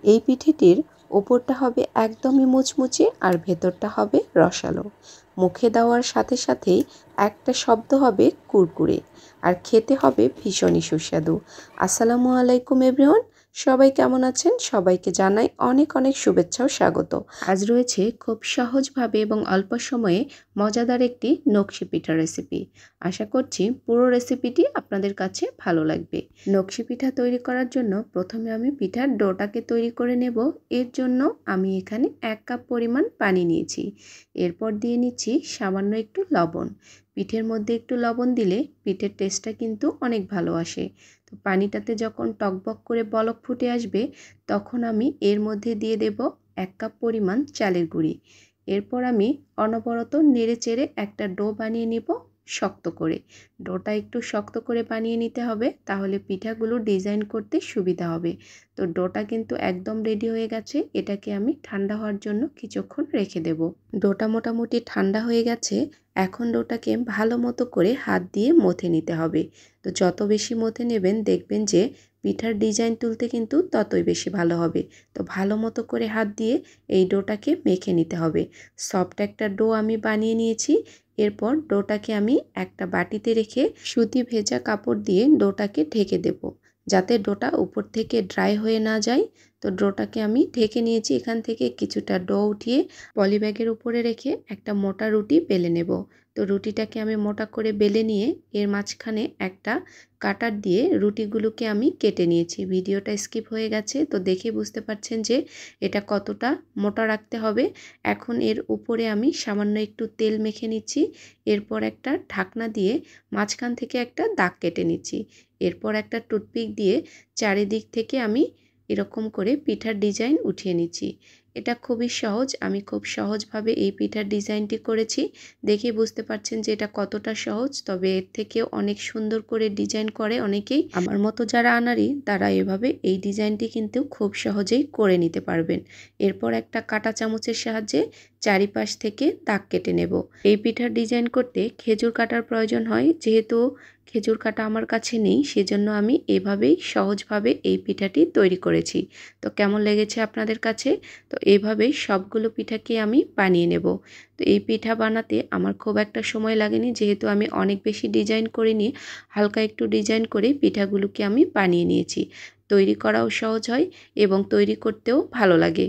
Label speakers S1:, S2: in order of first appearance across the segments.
S1: এই পিঠেটির ওপরটা হবে একদমই মুচমুচে আর ভেতরটা হবে রসালো। মুখে দেওয়ার সাথে সাথেই একটা শব্দ হবে কুরকুরে, আর খেতে হবে ভীষণই সুস্বাদু। আসসালামু আলাইকুম এভরিওয়ান, সবাই কেমন আছেন? সবাইকে জানাই অনেক অনেক শুভেচ্ছা ও স্বাগত। আজ রয়েছে খুব সহজভাবে এবং অল্প সময়ে মজাদার একটি নকশি পিঠা রেসিপি। আশা করছি পুরো রেসিপিটি আপনাদের কাছে ভালো লাগবে। নকশি পিঠা তৈরি করার জন্য প্রথমে আমি পিঠার ডোটাকে তৈরি করে নেব। এর জন্য আমি এখানে 1 কাপ পরিমাণ পানি নিয়েছি। এরপর দিয়ে নিচ্ছি সামান্য একটু লবণ। পিঠের মধ্যে একটু লবণ দিলে পিঠের টেস্টটা কিন্তু অনেক ভালো আসে। তো পানিটাতে যখন টকবক করে বলক ফুটে আসবে, তখন আমি এর মধ্যে দিয়ে দেব 1 কাপ পরিমাণ চালের গুঁড়ি। এরপর আমি অনবরত নেড়ে চেড়ে একটা ডো বানিয়ে নেব শক্ত করে। ডোটা একটু শক্ত করে বানিয়ে নিতে হবে, তাহলে পিঠাগুলো ডিজাইন করতে সুবিধা হবে। তো ডোটা কিন্তু একদম রেডি হয়ে গেছে। এটাকে আমি ঠান্ডা হওয়ার জন্য কিছুক্ষণ রেখে দেব। ডোটা মোটামুটি ঠান্ডা হয়ে গেছে। এখন ডোটাকে ভালো মতো করে হাত দিয়ে মথে নিতে হবে। তো যত বেশি মথে নেবেন দেখবেন যে পিঠার ডিজাইন তুলতে কিন্তু ততই বেশি ভালো হবে। তো ভালো মতো করে হাত দিয়ে এই ডোটাকে মেখে নিতে হবে। সফট একটা ডো আমি বানিয়ে নিয়েছি। এরপর ডোটাকে আমি একটা বাটিতে রেখে সুতি ভেজা কাপড় দিয়ে ডোটাকে ঢেকে দেব, যাতে ডোটা উপর থেকে ড্রাই হয়ে না যায়। তো ডোটাকে আমি ঢেকে নিয়েছি। এখান থেকে কিছুটা ডো উঠিয়ে পলিব্যাগের উপরে রেখে একটা মোটা রুটি বেলে নেব। তো রুটিটাকে আমি মোটা করে বেলে নিয়ে এর মাঝখানে একটা কাটার দিয়ে রুটিগুলোকে আমি কেটে নিয়েছি। ভিডিওটা স্কিপ হয়ে গেছে, তো দেখে বুঝতে পারছেন যে এটা কতটা মোটা রাখতে হবে। এখন এর উপরে আমি সামান্য একটু তেল মেখে নিচ্ছি। এরপর একটা ঢাকনা দিয়ে মাঝখান থেকে একটা দাগ কেটে নিচ্ছি। এরপর একটা টুথপিক দিয়ে চারিদিক থেকে আমি এরকম করে পিঠার ডিজাইন উঠিয়ে নিচ্ছি। এটা খুবই সহজ। আমি খুব সহজভাবে এই পিঠার ডিজাইনটি করেছি। দেখে বুঝতে পারছেন যে এটা কতটা সহজ। তবে এর থেকেও অনেক সুন্দর করে ডিজাইন করে অনেকেই। আমার মতো যারা আনাড়ি তারা এভাবে এই ডিজাইনটি কিন্তু খুব সহজেই করে নিতে পারবেন। এরপর একটা কাঁটা চামচের সাহায্যে চারিপাশ থেকে দাগ কেটে নেব। এই পিঠার ডিজাইন করতে খেজুর কাটার প্রয়োজন হয়। যেহেতু খেজুর কাটা আমার কাছে নেই, সেজন্য আমি এভাবেই সহজভাবে এই পিঠাটি তৈরি করেছি। তো কেমন লেগেছে আপনাদের কাছে? তো এইভাবেই সবগুলো পিঠাকে আমি বানিয়ে নেব। তো এই পিঠা বানাতে আমার খুব একটা সময় লাগেনি, যেহেতু আমি অনেক বেশি ডিজাইন করিনি। হালকা একটু ডিজাইন করে পিঠাগুলোকে আমি বানিয়ে নিয়েছি। তৈরি করাও সহজ হয় এবং তৈরি করতেও ভালো লাগে।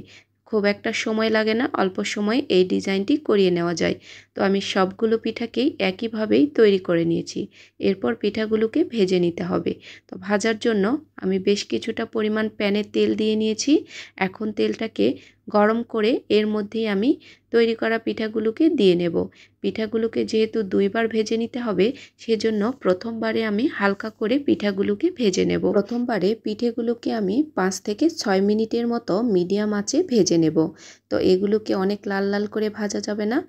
S1: খুব একটা সময় লাগে না, অল্প সময়ে এই ডিজাইনটি করিয়ে নেওয়া যায়। তো আমি সবগুলো পিঠাকেই একইভাবেই তৈরি করে নিয়েছি। এরপর পিঠাগুলোকে ভেজে নিতে হবে। তো ভাজার জন্য আমি বেশ কিছুটা পরিমাণ প্যানে তেল দিয়ে নিয়েছি। এখন তেলটাকে গরম করে এর মধ্যেই আমি তৈরি করা পিঠাগুলোকে দিয়ে নেব। পিঠাগুলোকে যেহেতু 2 বার ভেজে নিতে হবে, সেজন্য প্রথমবারে আমি হালকা করে পিঠাগুলোকে ভেজে নেব। প্রথমবারে পিঠেগুলোকে আমি 5 থেকে 6 মিনিটের মতো মিডিয়াম আঁচে ভেজে নেব। তো এগুলোকে অনেক লাল লাল করে ভাজা যাবে না।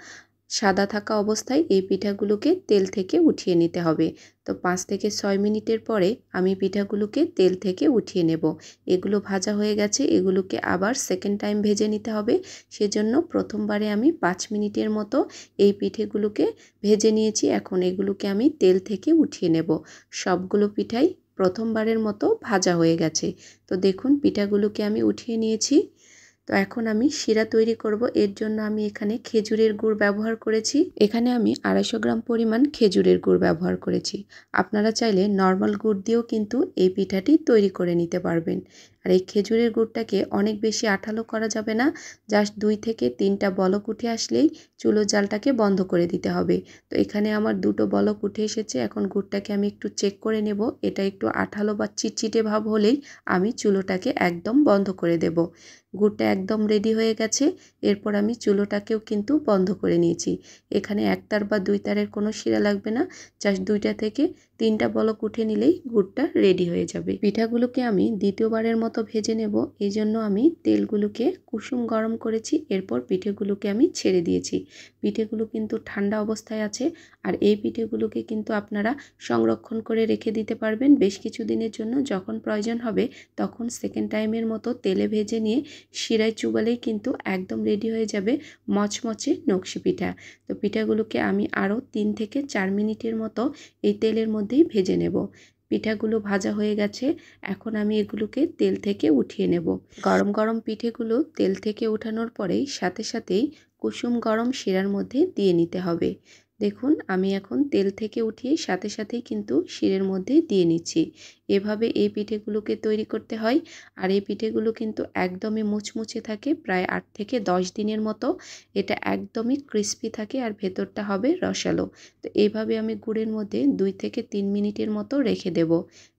S1: সাদা থাকা অবস্থায় এই পিঠাগুলোকে তেল থেকে উঠিয়ে নিতে হবে। তো 5 থেকে 6 মিনিটের পরে আমি পিঠাগুলোকে তেল থেকে উঠিয়ে নেব। এগুলো ভাজা হয়ে গেছে, এগুলোকে আবার সেকেন্ড টাইম ভেজে নিতে হবে। সেজন্য প্রথমবারে আমি 5 মিনিটের মতো এই পিঠেগুলোকে ভেজে নিয়েছি। এখন এগুলোকে আমি তেল থেকে উঠিয়ে নেব। সবগুলো পিঠাই প্রথমবারের মতো ভাজা হয়ে গেছে। তো দেখুন পিঠাগুলোকে আমি উঠিয়ে নিয়েছি। তো এখন আমি শিরা তৈরি করব। এর জন্য আমি এখানে খেজুরের গুড় ব্যবহার করেছি। এখানে আমি 250 গ্রাম পরিমাণ খেজুরের গুড় ব্যবহার করেছি। আপনারা চাইলে নর্মাল গুড় দিয়েও কিন্তু এই পিঠাটি তৈরি করে নিতে পারবেন। আর এই খেজুরের গুড়টাকে অনেক বেশি আঠালো করা যাবে না। জাস্ট 2 থেকে 3টা বলক উঠে আসলেই চুলোর জালটাকে বন্ধ করে দিতে হবে। তো এখানে আমার 2টো বলক উঠে এসেছে। এখন গুড়টাকে আমি একটু চেক করে নেব। এটা একটু আঠালো বা চিটচিটে ভাব হলেই আমি চুলোটাকে একদম বন্ধ করে দেব। গুড়টা একদম রেডি হয়ে গেছে। এরপর আমি চুলোটাকেও কিন্তু বন্ধ করে নিয়েছি। এখানে 1 তার বা 2 তারের কোনো শিরা লাগবে না। জাস্ট 2টা থেকে 3টা বলক উঠে নিলেই গুড়টা রেডি হয়ে যাবে। পিঠাগুলোকে আমি দ্বিতীয়বারের মতো ভেজে নেব। এই জন্য আমি তেলগুলোকে কুসুম গরম করেছি। এরপর পিঠেগুলোকে আমি ছেড়ে দিয়েছি। পিঠেগুলো কিন্তু ঠান্ডা অবস্থায় আছে। আর এই পিঠেগুলোকে কিন্তু আপনারা সংরক্ষণ করে রেখে দিতে পারবেন বেশ কিছু দিনের জন্য। যখন প্রয়োজন হবে তখন সেকেন্ড টাইমের মতো তেলে ভেজে নিয়ে শিরায় চুবালেই কিন্তু একদম রেডি হয়ে যাবে মচমচে নকশি পিঠা। তো পিঠাগুলোকে আমি আরও 3 থেকে 4 মিনিটের মতো এই তেলের মধ্যেই ভেজে নেব। পিঠাগুলো ভাজা হয়ে গেছে। এখন আমি এগুলোকে তেল থেকে উঠিয়ে নেব। গরম গরম পিঠেগুলো তেল থেকে উঠানোর পরেই সাথে সাথেই কুসুম গরম শিরার মধ্যে দিয়ে নিতে হবে। দেখুন আমি এখন তেল থেকে উঠিয়ে সাথে সাথেই কিন্তু শিরের মধ্যে দিয়ে নিচ্ছি। এভাবে এই পিঠেগুলোকে তৈরি করতে হয়। আর এই পিঠেগুলো কিন্তু একদমই মুচমুচে থাকে, প্রায় 8 থেকে 10 দিনের মতো। এটা একদমই ক্রিস্পি থাকে আর ভেতরটা হবে রসালো। তো এইভাবে আমি গুড়ের মধ্যে 2 থেকে 3 মিনিটের মতো রেখে দেব।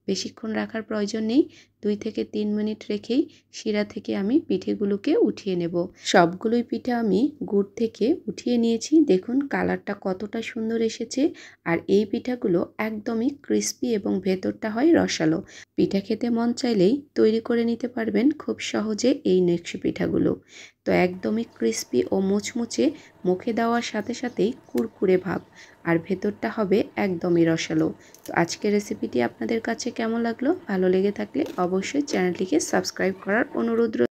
S1: বেশিক্ষণ রাখার প্রয়োজন নেই। 2 থেকে 3 মিনিট রেখেই শিরা থেকে আমি পিঠেগুলোকে উঠিয়ে নেব। সবগুলোই পিঠে আমি গুড় থেকে উঠিয়ে নিয়েছি। দেখুন কালারটা কতটা সুন্দর এসেছে। আর এই পিঠাগুলো একদমই ক্রিস্পি এবং ভেতরটা হয় রসালো। পিঠা খেতে মন চাইলেই তৈরি করে নিতে পারবেন খুব সহজে এই নেকশি পিঠাগুলো। তো একদমই ক্রিস্পি ও মুচমুচে, মুখে দেওয়ার সাথে সাথেই কুরকুরে ভাব, আর ভেতরটা হবে একদমই রসালো। তো আজকের রেসিপিটি আপনাদের কাছে কেমন লাগলো? ভালো লেগে থাকলে অবশ্যই চ্যানেলটিকে সাবস্ক্রাইব করার অনুরোধ রইল।